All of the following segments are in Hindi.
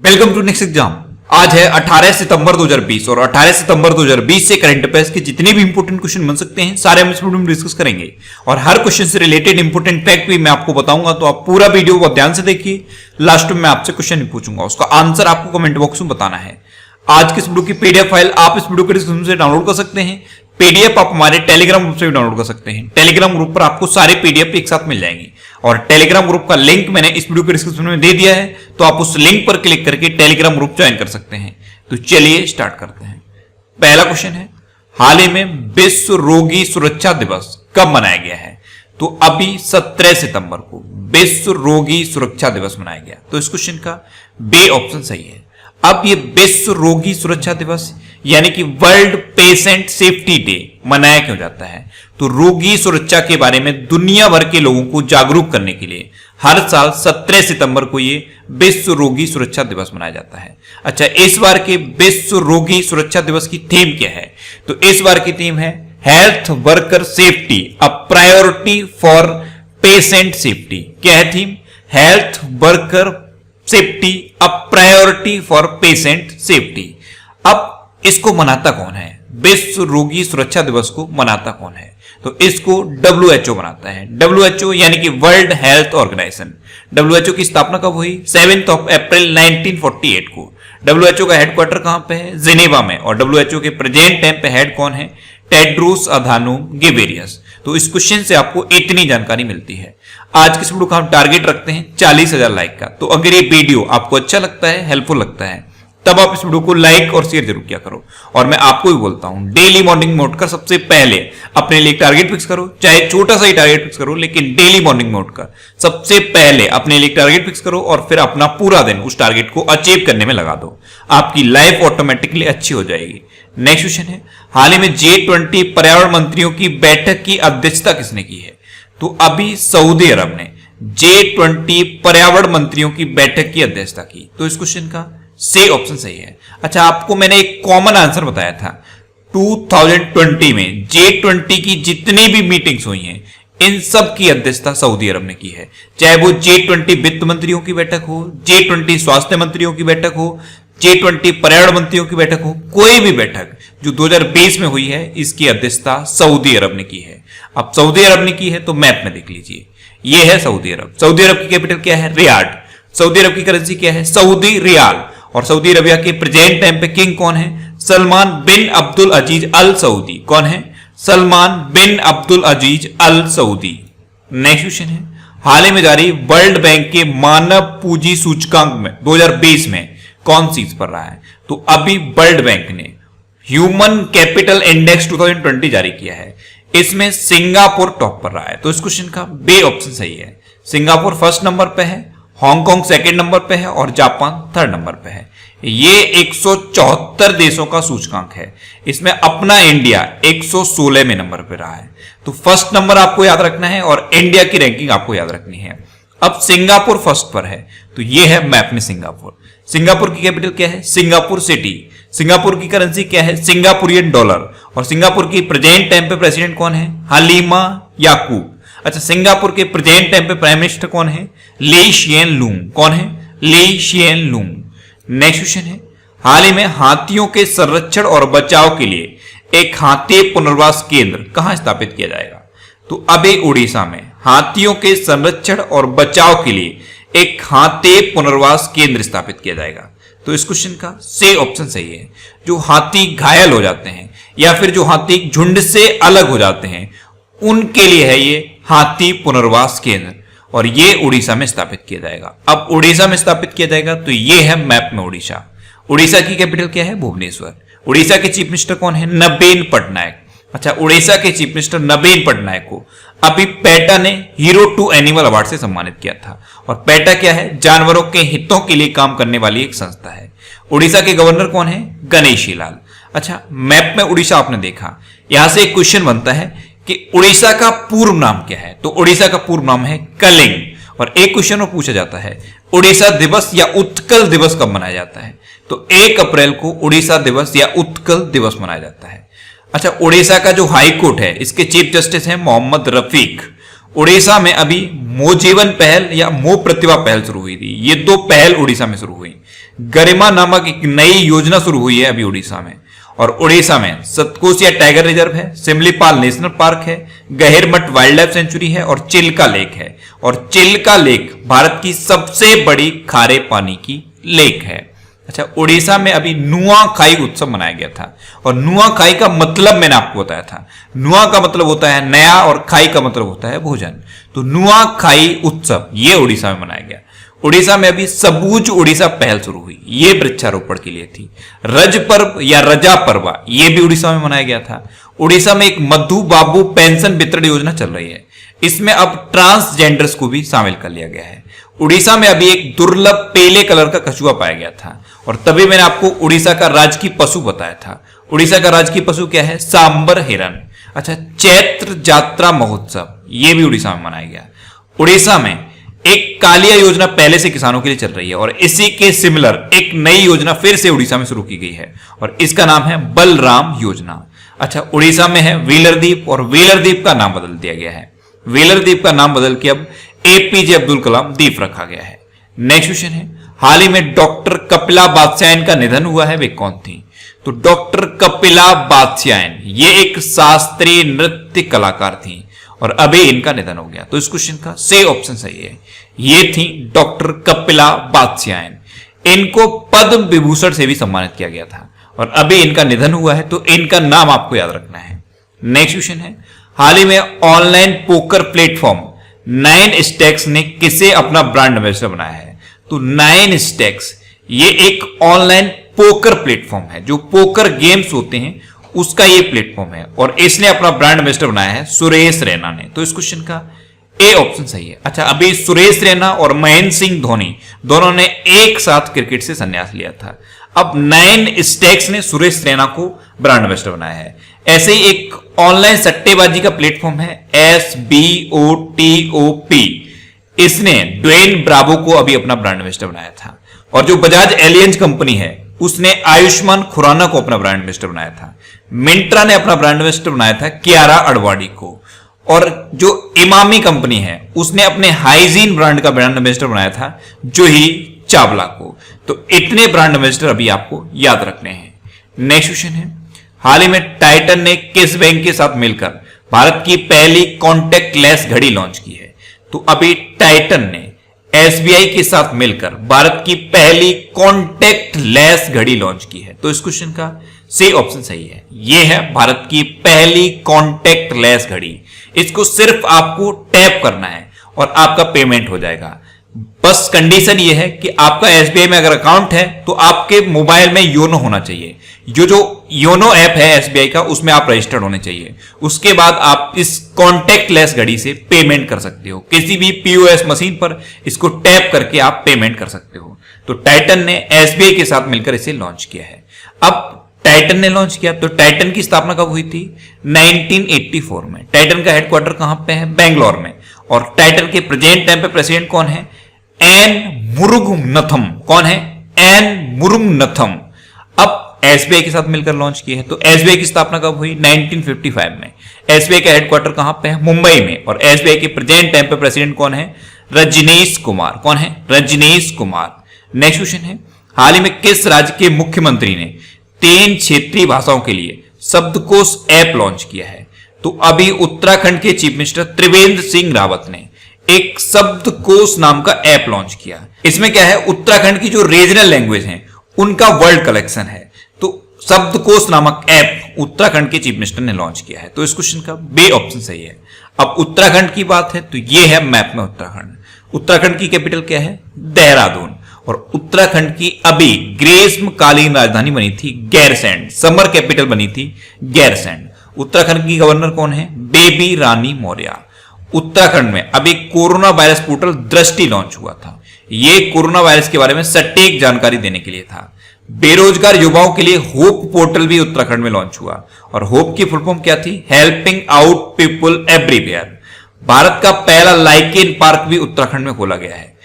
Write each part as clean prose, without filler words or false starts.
Welcome to next exam. आज है 18 सितंबर 2020 और 18 सितंबर 2020 से करंट अफेयर्स के जितने भी इंपोर्टेंट क्वेश्चन बन सकते हैं सारे हम इस वीडियो में डिस्कस करेंगे और हर क्वेश्चन से रिलेटेड इंपोर्टेंट फैक्ट भी मैं आपको बताऊंगा। तो आप पूरा वीडियो बहुत ध्यान से देखिए। लास्ट में मैं आपसे क्वेश्चन भी पूछूंगा, उसका आंसर आपको कमेंट बॉक्स में बताना है। आज के इस वीडियो की पीडीएफ फाइल आप इस वीडियो के डिस्क्रिप्शन से डाउनलोड कर सकते हैं। पीडीएफ आप हमारे टेलीग्राम ग्रुप से भी डाउनलोड कर सकते हैं। टेलीग्राम ग्रुप पर आपको सारे पीडीएफ एक साथ मिल जाएंगे और टेलीग्राम ग्रुप का लिंक मैंने इस वीडियो के डिस्क्रिप्शन में दे दिया है, तो आप उस लिंक पर क्लिक करके टेलीग्राम ग्रुप ज्वाइन कर सकते हैं। तो चलिए स्टार्ट करते हैं। पहला क्वेश्चन है, हाल ही में विश्व रोगी सुरक्षा दिवस कब मनाया गया है? तो अभी 17 सितंबर को विश्व रोगी सुरक्षा दिवस मनाया गया। तो इस क्वेश्चन का बी ऑप्शन सही है। अब ये विश्व रोगी सुरक्षा दिवस यानी कि वर्ल्ड पेशेंट सेफ्टी डे मनाया क्यों जाता है? तो रोगी सुरक्षा के बारे में दुनिया भर के लोगों को जागरूक करने के लिए हर साल 17 सितंबर को ये विश्व रोगी सुरक्षा दिवस मनाया जाता है। अच्छा, इस बार के विश्व रोगी सुरक्षा दिवस की थीम क्या है? तो इस बार की थीम है health worker safety a priority for patient safety. क्या है theme? Health worker safety a priority for patient safety. अब इसको मनाता कौन है? विश्व रोगी सुरक्षा दिवस को मनाता कौन है? तो इसको WHO मनाता है। WHO यानी कि वर्ल्ड हेल्थ ऑर्गेनाइजेशन। WHO की स्थापना कब हुई? 7 अप्रैल 1948 को। WHO का हेडक्वार्टर कहां पे है? जिनेवा में। और WHO के प्रेजेंट टाइम पे हेड कौन है? Tedros Adhanom Ghebreyesus. तो इस क्वेश्चन से आपको इतनी जानकारी मिलती है। आज के वीडियो का हम टारगेट रखते हैं 40,000 लाइक का। तो अगर ये वीडियो आपको अच्छा लगता है, हेल्पफुल लगता है, तब आप इस वीडियो को लाइक और शेयर जरूर किया करो। और मैं आपको भी बोलता हूं, डेली मॉर्निंग में उठकर सबसे पहले अपने लिए टारगेट फिक्स करो, चाहे छोटा सा ही टारगेट फिक्स करो, लेकिन डेली मॉर्निंग में उठकर सबसे पहले अपने लिए टारगेट फिक्स करो और फिर अपना पूरा दिन उस टारगेट को अचीव करने में लगा दो। आपकी लाइफ ऑटोमेटिकली अच्छी हो जाएगी। नेक्स्ट क्वेश्चन है, हाल ही में G20 पर्यावरण मंत्रियों की बैठक की अध्यक्षता किसने की है? तो अभी सऊदी अरब ने G20 पर्यावरण मंत्रियों की बैठक की अध्यक्षता की। तो इस क्वेश्चन का सी ऑप्शन सही है। अच्छा, आपको मैंने एक कॉमन आंसर बताया था। 2020 में G20 की जितनी भी मीटिंग्स हुई हैं, इन सब की अध्यक्षता सऊदी अरब ने की है। चाहे वो G20 वित्त मंत्रियों की बैठक हो, G20 स्वास्थ्य मंत्रियों की बैठक हो, G20 पर्यावरण मंत्रियों की बैठक हो, कोई भी बैठक जो 2020 में हुई है, इसकी अध्यक्षता सऊदी अरब ने की है। अब सऊदी अरब ने की है तो मैप में देख लीजिए, ये है सऊदी अरब। सऊदी अरब की कैपिटल क्या है? रियाद। सऊदी अरब की करेंसी क्या है? Saudi riyal. और सऊदी अरबिया के प्रेजेंट टाइम पे किंग कौन है? Salman bin Abdul Aziz Al Saudi. कौन है? Salman bin Abdul Aziz Al Saudi. Next question है, हाल ही में जारी वर्ल्ड बैंक के मानव पूंजी सूचकांक में 2020 में कौन सी पर रहा है? तो अभी वर्ल्ड बैंक ने ह्यूमन कैपिटल इंडेक्स 2020 जारी किया है। इसमें सिंगापुर टॉप पर रहा है। तो इस क्वेश्चन का बी ऑप्शन सही है। सिंगापुर फर्स्ट नंबर पे है, हांगकांग सेकंड नंबर पे है और जापान थर्ड नंबर पे है। ये 174 देशों का सूचकांक है। इसमें अपना इंडिया 116 में नंबर पे रहा है। तो फर्स्ट नंबर आपको याद रखना है और इंडिया की रैंकिंग आपको याद रखनी है। अब सिंगापुर फर्स्ट पर है, तो ये है मैप में सिंगापुर। सिंगापुर की कैपिटल क्या है? Singapore city. सिंगापुर की करेंसी क्या है? Singaporean dollar. और सिंगापुर की प्रेजेंट टाइम पे प्रेसिडेंट कौन है? हलीमा याकूब। अच्छा, सिंगापुर के प्रेजेंट टाइम पे प्राइम मिनिस्टर कौन है? ली शिएन लूंग। कौन है? ली शिएन लूंग। नेक्स्ट क्वेश्चन है, हाल ही में हाथियों के संरक्षण और बचाव के लिए एक हाथी पुनर्वास केंद्र कहां स्थापित किया जाएगा? तो अभी उड़ीसा में हाथियों के संरक्षण और बचाव के लिए एक हाथी पुनर्वास केंद्र स्थापित किया जाएगा। तो इस क्वेश्चन का सी ऑप्शन सही है। जो हाथी घायल हो जाते हैं या फिर जो हाथी झुंड से अलग हो जाते हैं, उनके लिए है ये हाथी पुनर्वास केंद्र और ये उड़ीसा में स्थापित किया जाएगा। अब उड़ीसा में स्थापित किया जाएगा तो ये है मैप में उड़ीसा। उड़ीसा की कैपिटल क्या है? भुवनेश्वर। उड़ीसा के चीफ मिनिस्टर कौन है? नवीन पटनायक। अच्छा, उड़ीसा के चीफ मिनिस्टर नवीन पटनायक को अभी पेटा ने हीरो टू एनिमल अवार्ड से सम्मानित किया था। और पेटा क्या है? जानवरों के हितों के लिए काम करने वाली एक संस्था है। उड़ीसा के गवर्नर कौन है? गणेशी लाल। अच्छा, मैप में उड़ीसा आपने देखा, यहां से एक क्वेश्चन बनता है कि उड़ीसा का पूर्व नाम क्या है? तो उड़ीसा का पूर्व नाम है कलिंग। और एक क्वेश्चन में पूछा जाता है, उड़ीसा दिवस या उत्कल दिवस कब मनाया जाता है? तो 1 अप्रैल को उड़ीसा दिवस या उत्कल दिवस मनाया जाता है। अच्छा, उड़ीसा का जो हाई कोर्ट है, इसके चीफ जस्टिस हैं मोहम्मद रफीक। उड़ीसा में अभी मो जीवन पहल या मो प्रतिभा पहल शुरू हुई थी। ये 2 पहल उड़ीसा में शुरू हुई, गरिमा नामक एक नई योजना शुरू हुई है अभी उड़ीसा में, और उड़ीसा में सतकोसिया टाइगर रिजर्व है, सिमलीपाल नेशनल पार्क है, गहिरमठ वाइल्ड लाइफ सेंचुरी है और चिल्का लेक है। और चिल्का लेक भारत की सबसे बड़ी खारे पानी की लेक है। अच्छा, उड़ीसा में अभी नुआखाई उत्सव मनाया गया था, और नुआखाई का मतलब मैंने आपको बताया था। नुआ का मतलब होता है नया और खाई का मतलब होता है भोजन। तो नुआखाई उत्सव ये उड़ीसा में मनाया गया। उड़ीसा में अभी सबूज उड़ीसा पहल शुरू हुई, ये वृक्षारोपण के लिए थी। रज पर्व या रजा पर्वा ये भी उड़ीसा में मनाया गया था। उड़ीसा में एक मधु बाबू पेंशन वितरण योजना चल रही है, इसमें अब ट्रांसजेंडर्स को भी शामिल कर लिया गया है। उड़ीसा में अभी एक दुर्लभ पेले कलर का कछुआ पाया गया था, और तभी मैंने आपको उड़ीसा का राजकीय पशु बताया था। उड़ीसा का राजकीय पशु क्या है? सांबर हिरन। अच्छा, चैत्र यात्रा महोत्सव ये भी उड़ीसा में मनाया गया। उड़ीसा में एक कालिया योजना पहले से किसानों के लिए चल रही है, और इसी के सिमिलर एक नई योजना फिर से उड़ीसा में शुरू की गई है, और इसका नाम है बलराम योजना। अच्छा, उड़ीसा में है व्हीलर द्वीप, और व्हीलर द्वीप का नाम बदल दिया गया है। व्हीलर द्वीप का नाम बदल के अब एपीजे अब्दुल कलाम द्वीप रखा गया है। नेक्स्ट क्वेश्चन है, हाल ही में डॉक्टर कपिला बात्स्यायन का निधन हुआ है, वे कौन थी? तो डॉक्टर कपिला बात्स्यायन ये एक शास्त्रीय नृत्य कलाकार थी, और अभी इनका निधन हो गया। तो इस क्वेश्चन का सही ऑप्शन सही है, ये थी डॉक्टर कपिला बात्स्यायन। इनको पद्म विभूषण से भी सम्मानित किया गया था, और अभी इनका निधन हुआ है, तो इनका नाम आपको याद रखना है। नेक्स्ट क्वेश्चन है, हाल ही में ऑनलाइन पोकर प्लेटफॉर्म 9 स्टैक्स ने किसे अपना ब्रांड एम्बेसडर बनाया है? तो 9 स्टैक्स ये एक ऑनलाइन पोकर प्लेटफॉर्म है, जो पोकर गेम्स होते हैं उसका ये प्लेटफॉर्म है, और इसने अपना ब्रांड एम्बेसडर बनाया है सुरेश रैना ने। तो इस क्वेश्चन का ए ऑप्शन सही है। अच्छा, अभी सुरेश रैना और महेंद्र सिंह धोनी दोनों ने एक साथ क्रिकेट से संन्यास लिया था। अब 9 स्टैक्स ने सुरेश रैना को ब्रांड एम्बेसडर बनाया है। ऐसे ही एक ऑनलाइन सट्टेबाजी का प्लेटफॉर्म है SBOTOP, इसने ड्वेन ब्रावो को अभी अपना ब्रांड एम्बेसडर बनाया था। और जो बजाज एलियंज कंपनी है उसने आयुष्मान खुराना को अपना ब्रांड एम्बेसडर बनाया था। मिंत्रा ने अपना ब्रांड एम्बेसडर बनाया था कियारा अडवाणी को, और जो इमामी कंपनी है उसने अपने हाइजीन ब्रांड का ब्रांड एम्बेसडर बनाया था जूही चावला को। तो इतने ब्रांड एम्बेसडर अभी आपको याद रखने हैं। नेक्स्ट क्वेश्चन है, हाल ही में टाइटन ने किस बैंक के साथ मिलकर भारत की पहली कॉन्टैक्टलेस घड़ी लॉन्च की है? तो अभी टाइटन ने SBI के साथ मिलकर भारत की पहली कॉन्टैक्टलेस घड़ी लॉन्च की है। तो इस क्वेश्चन का सही ऑप्शन सही है, यह है भारत की पहली कॉन्टैक्टलेस घड़ी। इसको सिर्फ आपको टैप करना है और आपका पेमेंट हो जाएगा। बस कंडीशन ये है कि आपका SBI में अगर अकाउंट है तो आपके मोबाइल में योनो होना चाहिए। जो योनो ऐप है SBI का उसमें आप रजिस्टर्ड होने चाहिए। उसके बाद आप इस कॉन्टैक्टलेस घड़ी से पेमेंट कर सकते हो। किसी भी POS मशीन पर इसको टैप करके आप पेमेंट कर सकते हो। तो टाइटन ने SBI के साथ मिलकर इसे लॉन्च किया है। अब टाइटन ने लॉन्च किया तो टाइटन की स्थापना कब हुई थी? 1984 में। टाइटन का हेडक्वार्टर कहां पे है? बेंगलोर में। और टाइटन के प्रेजेंट टाइम पे प्रेसिडेंट कौन है? एन मुरुगनथम। कौन है? एन मुरुगनथम। अब SBI के साथ मिलकर लॉन्च किया है। तो SBI की स्थापना कब हुई? 1955 में। SBI का हेडक्वार्टर कहां पे है? मुंबई में। और SBI के प्रेजेंट टाइम पे प्रेसिडेंट कौन है? रजनीश कुमार। कौन है? रजनीश कुमार। नेक्स्ट क्वेश्चन है, हाल ही में किस राज्य के मुख्यमंत्री ने 3 क्षेत्रीय भाषाओं के लिए शब्दकोश ऐप लॉन्च किया है? तो अभी उत्तराखंड के चीफ मिनिस्टर त्रिवेंद्र सिंह रावत ने एक शब्दकोश नाम का ऐप लॉन्च किया। इसमें क्या है? उत्तराखंड की जो रीजनल लैंग्वेज है उनका वर्ड कलेक्शन है। तो शब्दकोश नामक ऐप उत्तराखंड के चीफ मिनिस्टर ने लॉन्च किया है। तो इस क्वेश्चन का बी ऑप्शन सही है। अब उत्तराखंड की बात है तो यह है मैप में उत्तराखंड। उत्तराखंड की कैपिटल क्या है? देहरादून। और उत्तराखंड की अभी ग्रीष्मकालीन राजधानी बनी थी गैरसैंड। समर कैपिटल बनी थी गैरसैंड। उत्तराखंड की गवर्नर कौन है? बेबी रानी मौर्य। उत्तराखंड में अभी कोरोना वायरस पोर्टल दृष्टि लॉन्च हुआ था। यह कोरोना वायरस के बारे में सटीक जानकारी देने के लिए था। बेरोजगार युवाओं के लिए होप पोर्टल भी उत्तराखंड में लॉन्च हुआ। और होप की फुल फॉर्म क्या थी? Helping out people everywhere. Bharat का पहला लाइकेन पार्क भी उत्तराखंड में खोला गया है।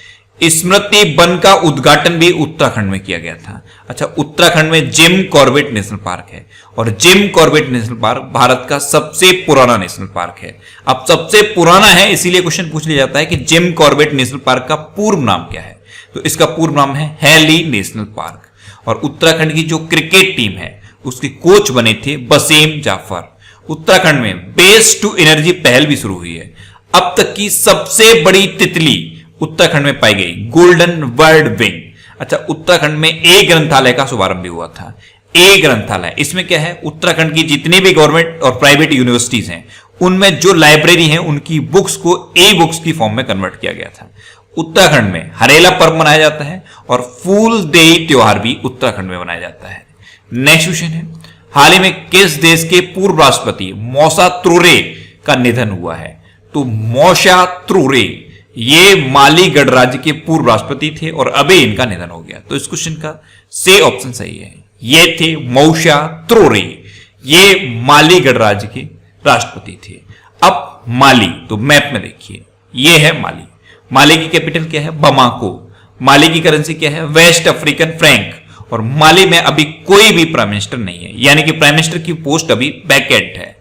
स्मृति वन का उद्घाटन भी उत्तराखंड में किया गया था। अच्छा, उत्तराखंड में जिम कॉर्बेट नेशनल पार्क है, और Jim Corbett national park Bharat का सबसे पुराना नेशनल पार्क है। अब सबसे पुराना है इसीलिए क्वेश्चन पूछ लिया जाता है कि जिम कॉर्बेट नेशनल पार्क का पूर्व नाम क्या है? तो इसका पूर्ण नाम है हैली नेशनल पार्क। और उत्तराखंड की जो क्रिकेट टीम है उसके कोच बने थे वसीम जाफर। उत्तराखंड में वेस्ट टू एनर्जी पहल भी शुरू हुई है। अब तक की सबसे बड़ी तितली उत्तराखंड में पाई गई, गोल्डन बर्ड विंग। अच्छा, उत्तराखंड में ए ग्रंथालय का शुभारंभ भी हुआ था। ए ग्रंथालय, इसमें क्या है, उत्तराखंड की जितनी भी गवर्नमेंट और प्राइवेट यूनिवर्सिटीज हैं उनमें जो लाइब्रेरी हैं उनकी बुक्स को ई बुक्स की फॉर्म में कन्वर्ट किया गया था। उत्तराखंड में हरेला पर्व मनाया जाता है और फूल देई त्योहार भी उत्तराखंड में मनाया जाता है। नेक्स्ट क्वेश्चन है, हाल ही में किस देश के पूर्व राष्ट्रपति मौसा त्रोरे का निधन हुआ है? तो मौसा त्रोरे ये माली गणराज्य के पूर्व राष्ट्रपति थे और अभी इनका निधन हो गया। तो इस क्वेश्चन का से ऑप्शन सही है। ये थे मौसा त्रोरे, ये माली गणराज्य के राष्ट्रपति थे। अब माली, तो मैप में देखिए, ये है माली। माली की कैपिटल क्या है? बमाको। माली की करेंसी क्या है? West African franc. और माली में अभी कोई भी प्राइम मिनिस्टर नहीं है, यानी कि प्राइम मिनिस्टर की पोस्ट अभी वैकेंट है।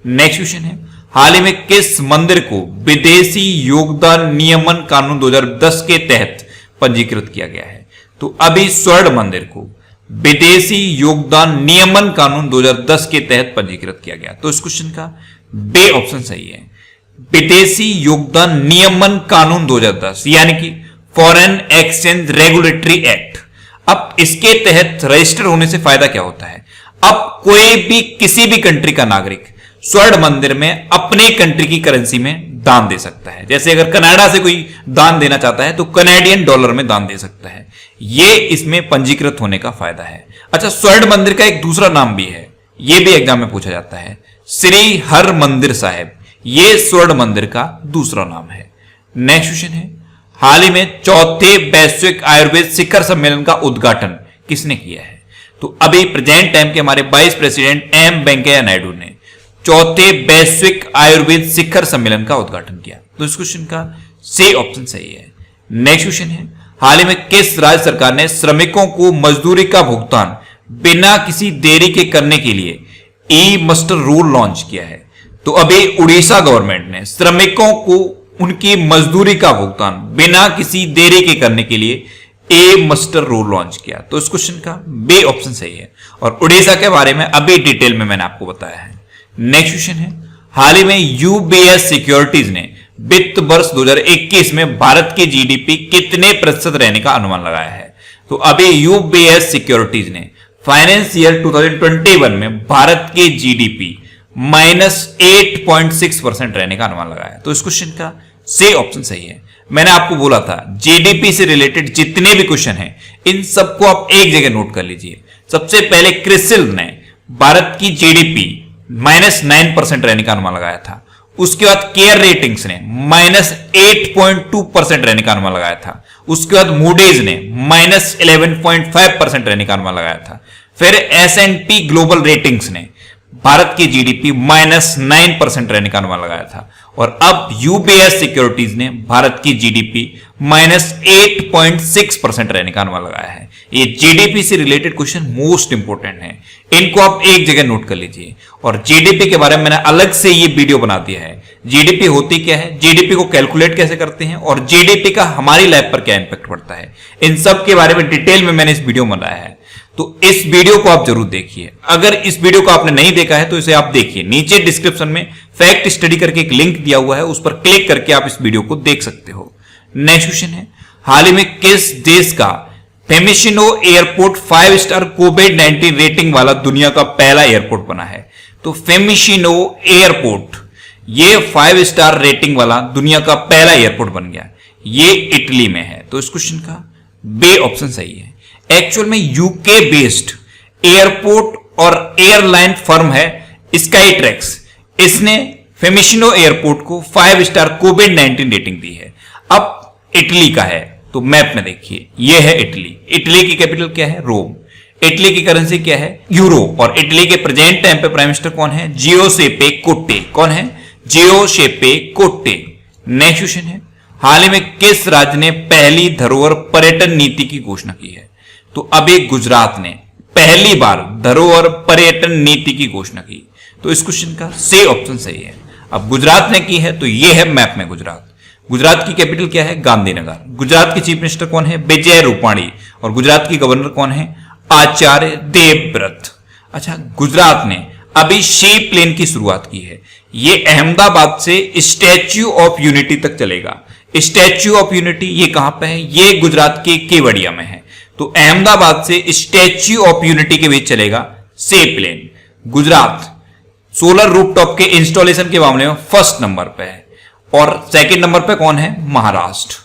नेक्स्ट क्वेश्चन है, हाल ही में किस मंदिर को विदेशी योगदान नियमन कानून 2010 के तहत पंजीकृत किया गया है? तो अभी स्वर्ण मंदिर को विदेशी योगदान नियमन कानून 2010 के तहत पंजीकृत किया गया। तो इस क्वेश्चन का बे ऑप्शन सही है। विदेशी योगदान नियमन कानून 2010 यानी कि फॉरेन एक्सचेंज रेगुलेटरी एक्ट। अब इसके तहत रजिस्टर होने से फायदा क्या होता है? अब कोई भी किसी भी कंट्री का नागरिक स्वर्ण मंदिर में अपने कंट्री की करेंसी में दान दे सकता है। जैसे अगर कनाडा से कोई दान देना चाहता है तो कनेडियन डॉलर में दान दे सकता है। ये इसमें पंजीकृत होने का फायदा है। अच्छा, स्वर्ण मंदिर का एक दूसरा नाम भी है, यह भी एग्जाम में पूछा जाता है, श्री हर मंदिर साहिब। यह स्वर्ण मंदिर का दूसरा नाम है। नेक्स्ट क्वेश्चन है, हाल ही में चौथे वैश्विक आयुर्वेद शिखर सम्मेलन का उद्घाटन किसने किया है? तो अभी प्रेजेंट टाइम के हमारे vice president M Venkaiah Naidu ने चौथे वैश्विक आयुर्वेद शिखर सम्मेलन का उद्घाटन किया। तो इस क्वेश्चन का सी ऑप्शन सही है। नेक्स्ट क्वेश्चन है, हाल ही में किस राज्य सरकार ने श्रमिकों को मजदूरी का भुगतान बिना किसी देरी के करने के लिए ई मस्टर रूल लॉन्च किया है? तो अभी उड़ीसा गवर्नमेंट ने श्रमिकों को उनकी मजदूरी का भुगतान बिना किसी देरी के करने के लिए ए मस्टर रूल लॉन्च किया। तो इस क्वेश्चन का बे ऑप्शन सही है। और उड़ीसा के बारे में अभी डिटेल में मैंने आपको बताया है। नेक्स्ट क्वेश्चन है, हाल ही में यूबीएस सिक्योरिटीज ने वित्त वर्ष 2021 में भारत की जीडीपी कितने प्रतिशत रहने का अनुमान लगाया है? तो अभी यूबीएस सिक्योरिटीज ने फाइनेंस ईयर 2021 में भारत के जीडीपी -8.6% रहने का अनुमान लगाया। तो इस क्वेश्चन का से ऑप्शन सही है। मैंने आपको बोला था जीडीपी से रिलेटेड जितने भी क्वेश्चन हैं इन सबको आप एक जगह नोट कर लीजिए। सबसे पहले क्रिसिल ने भारत की जीडीपी -9% रहने का अनुमान लगाया था। उसके बाद केयर रेटिंग्स ने -8.2% रहने का अनुमान लगाया था। उसके बाद मूडीज ने -11.5% रहने का अनुमान लगाया था। फिर S&P ग्लोबल रेटिंग्स ने भारत की जीडीपी -9% रहने का अनुमान लगाया था। और अब यूबीएस सिक्योरिटीज ने भारत की जीडीपी -8.6% रहने का अनुमान लगाया है। ये जीडीपी से रिलेटेड क्वेश्चन मोस्ट इंपोर्टेंट है, इनको आप एक जगह नोट कर लीजिए। और जीडीपी के बारे में मैंने अलग से ये वीडियो बना दिया है। जीडीपी होती क्या है, जीडीपी को कैलकुलेट कैसे करते हैं और जीडीपी का हमारी लाइफ पर क्या इंपैक्ट पड़ता है, इन सब के बारे में डिटेल में मैंने इस वीडियो में बनाया है। तो इस वीडियो को आप जरूर देखिए। अगर इस वीडियो को आपने नहीं देखा है तो इसे आप देखिए। नीचे डिस्क्रिप्शन में फैक्ट स्टडी करके एक लिंक दिया हुआ है, उस पर क्लिक करके आप इस वीडियो को देख सकते हो। नेक्स्ट क्वेश्चन है, हाल ही में किस देश का फेमिशिनो एयरपोर्ट 5 स्टार कोविड-19 रेटिंग वाला दुनिया का पहला एयरपोर्ट बना है? तो फेमिशिनो एयरपोर्ट ये 5 स्टार रेटिंग वाला दुनिया का पहला एयरपोर्ट बन गया। ये इटली में है। तो इस क्वेश्चन का बे ऑप्शन सही है। एक्चुअल में यूके बेस्ड एयरपोर्ट और एयरलाइन फर्म है स्काईट्रैक्स। इसने फेमिशिनो एयरपोर्ट को 5 स्टार कोविड-19 रेटिंग दी है। अब इटली का है तो मैप में देखिए, यह है इटली। इटली की कैपिटल क्या है? रोम। इटली की करेंसी क्या है? यूरो। और इटली के प्रेजेंट टाइम पे प्राइम मिनिस्टर कौन है? जियोसेपे कोट्टे। कौन है? जियोसेपे कोट्टे। नेक्स्ट क्वेश्चन है, हाल ही में किस राज्य ने पहली धरोहर पर्यटन नीति की घोषणा की है? तो अभी गुजरात ने पहली बार धरोहर पर्यटन नीति की घोषणा की। तो इस क्वेश्चन का से ऑप्शन सही है। अब गुजरात ने की है तो यह है मैप में गुजरात। गुजरात की कैपिटल क्या है? गांधीनगर। गुजरात के चीफ मिनिस्टर कौन है? विजय रूपाणी। और गुजरात की गवर्नर कौन है? आचार्य देवव्रत। अच्छा, गुजरात ने अभी शी प्लेन की शुरुआत की है। ये अहमदाबाद से स्टैच्यू ऑफ यूनिटी तक चलेगा। स्टैच्यू ऑफ यूनिटी ये कहां पे है? ये गुजरात के केवड़िया में है। तो अहमदाबाद से स्टैच्यू ऑफ यूनिटी के बीच चलेगा सी प्लेन। गुजरात सोलर रूफटॉप के इंस्टॉलेशन के मामले में फर्स्ट नंबर पे है। और सेकंड नंबर पे कौन है? महाराष्ट्र।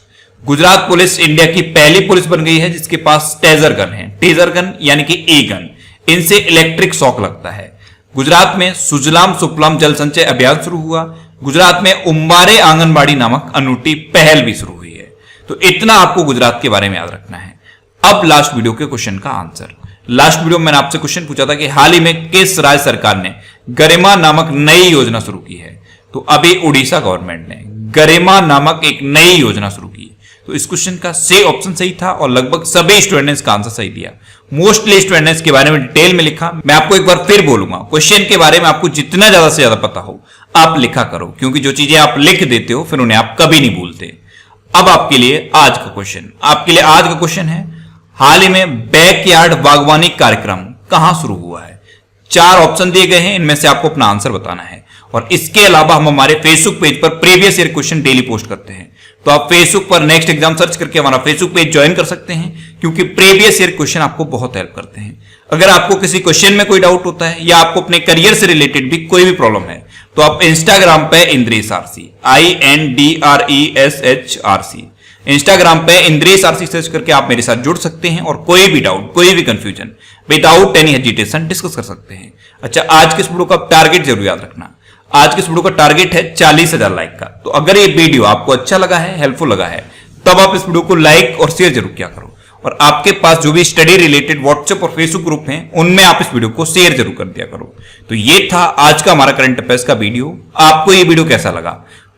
गुजरात पुलिस इंडिया की पहली पुलिस बन गई है जिसके पास टेजर गन है। टेजर गन यानी कि ए गन, इनसे इलेक्ट्रिक शॉक लगता है। गुजरात में सुजलाम सुफलाम जल संचय अभियान शुरू हुआ। गुजरात में उम्बारे आंगनबाड़ी नामक अनूठी पहल भी शुरू हुई है। तो इतना आपको गुजरात के बारे में याद रखना है। अब लास्ट वीडियो के क्वेश्चन का आंसर। लास्ट वीडियो में मैंने आपसे क्वेश्चन पूछा था कि हाल ही में किस राज्य सरकार ने गरिमा नामक नई योजना शुरू की है? तो अभी उड़ीसा गवर्नमेंट ने गरिमा नामक एक नई योजना शुरू की। तो इस क्वेश्चन का सी ऑप्शन सही था और लगभग सभी स्टूडेंट ने इसका आंसर सही दिया। मोस्टली स्टूडेंट ने इसके बारे में डिटेल में लिखा। मैं आपको एक बार फिर बोलूंगा, क्वेश्चन के बारे में आपको जितना ज्यादा से ज्यादा पता हो आप लिखा करो, क्योंकि जो चीजें आप लिख देते हो फिर उन्हें आप कभी नहीं भूलते। अब आपके लिए आज का क्वेश्चन है, हाल ही में बैकयार्ड बागवानी कार्यक्रम कहां शुरू हुआ है? 4 ऑप्शन दिए गए हैं, इनमें से आपको अपना आंसर बताना है। और इसके अलावा हम हमारे फेसबुक पेज पर previous year question daily post करते हैं। तो आप फेसबुक पर नेक्स्ट एग्जाम सर्च करके हमारा फेसबुक पेज ज्वाइन कर सकते हैं, क्योंकि प्रीवियस ईयर क्वेश्चन आपको बहुत हेल्प करते हैं। अगर आपको किसी क्वेश्चन में कोई डाउट होता है या आपको अपने करियर से रिलेटेड भी कोई भी प्रॉब्लम है तो आप इंस्टाग्राम पे इंद्रेश आरसी INDRESHRC इंस्टाग्राम पे इंद्रेश आरसी सर्च करके आप मेरे साथ जुड़ सकते हैं और कोई भी डाउट, कोई भी confusion without any hesitation discuss कर सकते हैं। अच्छा, आज के इस वीडियो का टारगेट जरूर याद रखना। आज के इस वीडियो का टारगेट है 40,000 लाइक का। तो अगर ये वीडियो आपको अच्छा लगा है, हेल्पफुल लगा है, तब आप इस वीडियो को लाइक और शेयर जरूर किया करो। और आपके पास जो भी स्टडी रिलेटेड व्हाट्सएप और फेसबुक ग्रुप हैं उनमें आप इस वीडियो को शेयर जरूर कर दिया करो। तो ये था आज का हमारा करंट अफेयर्स का वीडियो। आपको ये वीडियो कैसा लगा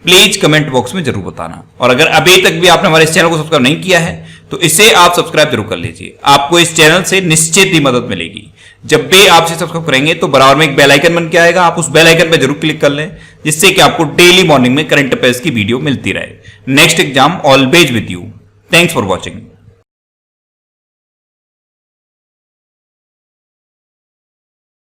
प्लीज कमेंट बॉक्स में जरूर बताना। और अगर अभी तक भी आपने हमारे इस चैनल को सब्सक्राइब नहीं किया है तो इसे आप सब्सक्राइब जरूर कर लीजिए। आपको इस चैनल से निश्चित ही मदद मिलेगी। जब भी आप इसे सब्सक्राइब करेंगे तो बराबर में एक बेल आइकन बन के आएगा, आप उस बेल आइकन पर जरूर क्लिक कर लें, जिससे कि आपको डेली मॉर्निंग में करंट अफेयर्स की वीडियो मिलती रहे। Next exam always with you. Thanks for watching.